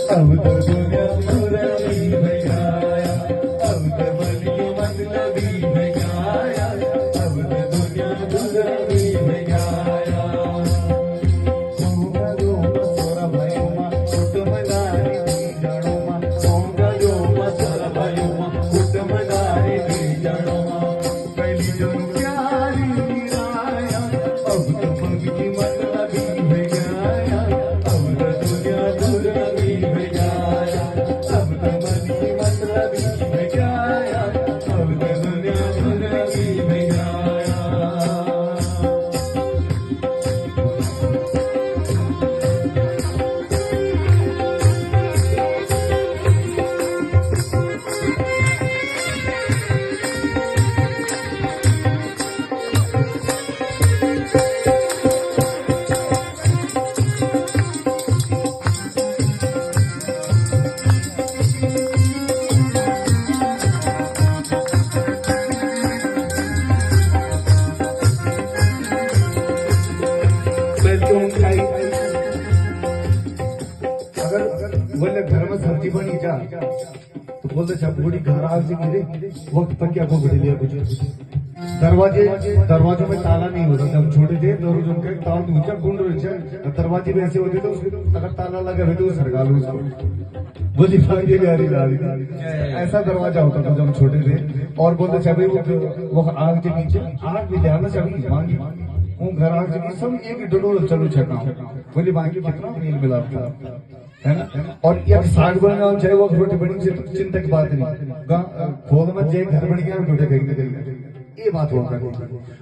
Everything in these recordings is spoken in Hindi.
अब तो दुनिया दुरानी भगाया, अब तो मन के मतलबी भगाया, अब तो दुनिया दुरानी भगाया। सोंगा जो मसोरा भयोमा कुटुंबदारी बीजाणोमा, सोंगा जो मसोरा भयोमा कुटुंबदारी बीजाणोमा, पहली जो प्यारी निराया, अब तो मन की मतलबी भगाया, अब तो दुनिया दुरानी भगाया, अब तो मन की मतलबी भगाया, अब तो दुनिया दुरानी भगाया। अगर बोले घर में सब्जी बनी जा तो बोलते बुढ़ी घर आ गिरे वक्त पर क्या को बड़ी लिया कुछ दरवाजे में ताला नहीं होता जब छोटे थे तो उनके ताल ऊंचा गुंड दरवाजे में ऐसे होते तो अगर ताला लगा हुए तो सरकार उसको बोली फायदे गाड़ी ला ऐसा दरवाजा होता था जब हम छोटे थे। और बोलते छबे वो आग के नीचे आग भी ध्यान से छबी मांगी वो घर आग के सब एक डोडो चलो छका बोली मांगी कितना मील मिला था है ना। और एक साग बना चाहे वो रोटी बनी से चिंता की बात नहीं खोल में जे घर बन गया रोटी कहीं कहीं ये बात हुआ करती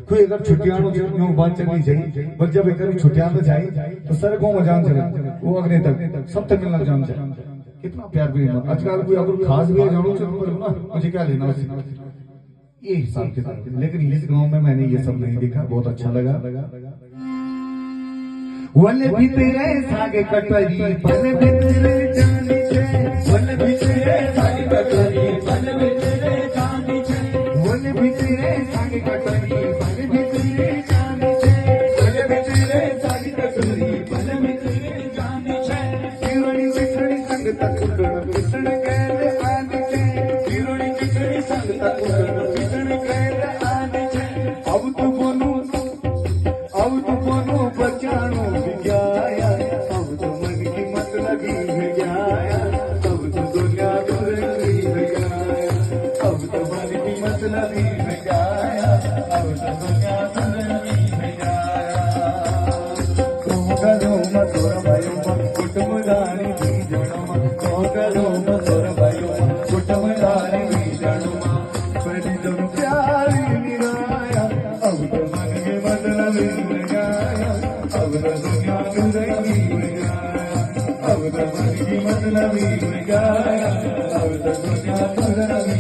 कोई अगर छुट्टियां बात चलनी चाहिए बस जब एक छुट्टियां तो जाए तो सर को मजान चले वो अगले तक सब तक मिलना जान चाहिए कितना प्यार भी आजकल कोई अगर खास भी जानो ना मुझे क्या लेना उससे ये हिसाब के साथ। लेकिन इस गांव में मैंने ये सब नहीं देखा बहुत अच्छा लगा। वले भीतरे सागे कटोरी पल भीतरे जानी छे वले भीतरे सागे कटोरी पल भीतरे जानी छे वले भीतरे सागे कटोरी पल भीतरे जानी छे वले भीतरे सागे कटोरी पल भीतरे जानी छे किरोनी विछड़ी संग तक विछड़ गए आनी छे किरोनी विछड़ी संग तक विछड़ गए आनी छे। अब तो बोलो बचानो गया अब तो मन की मतलबी गया अब तो दुनिया दुरानी गया अब तो मन की मतलबी गया अब तो दुनिया दुरानी गया। कोगलो मधुर भयो कुटुंबदारी बीजणमा कोगलो मधुर भयो कुटुंबदारी बीजणमा पहली जो प्यारी निराया अब तो मन के मतलबी अब तो दुनिया दुरानी भगाया अब तो मन की मतलबी भगाया अब तो दुनिया दुरानी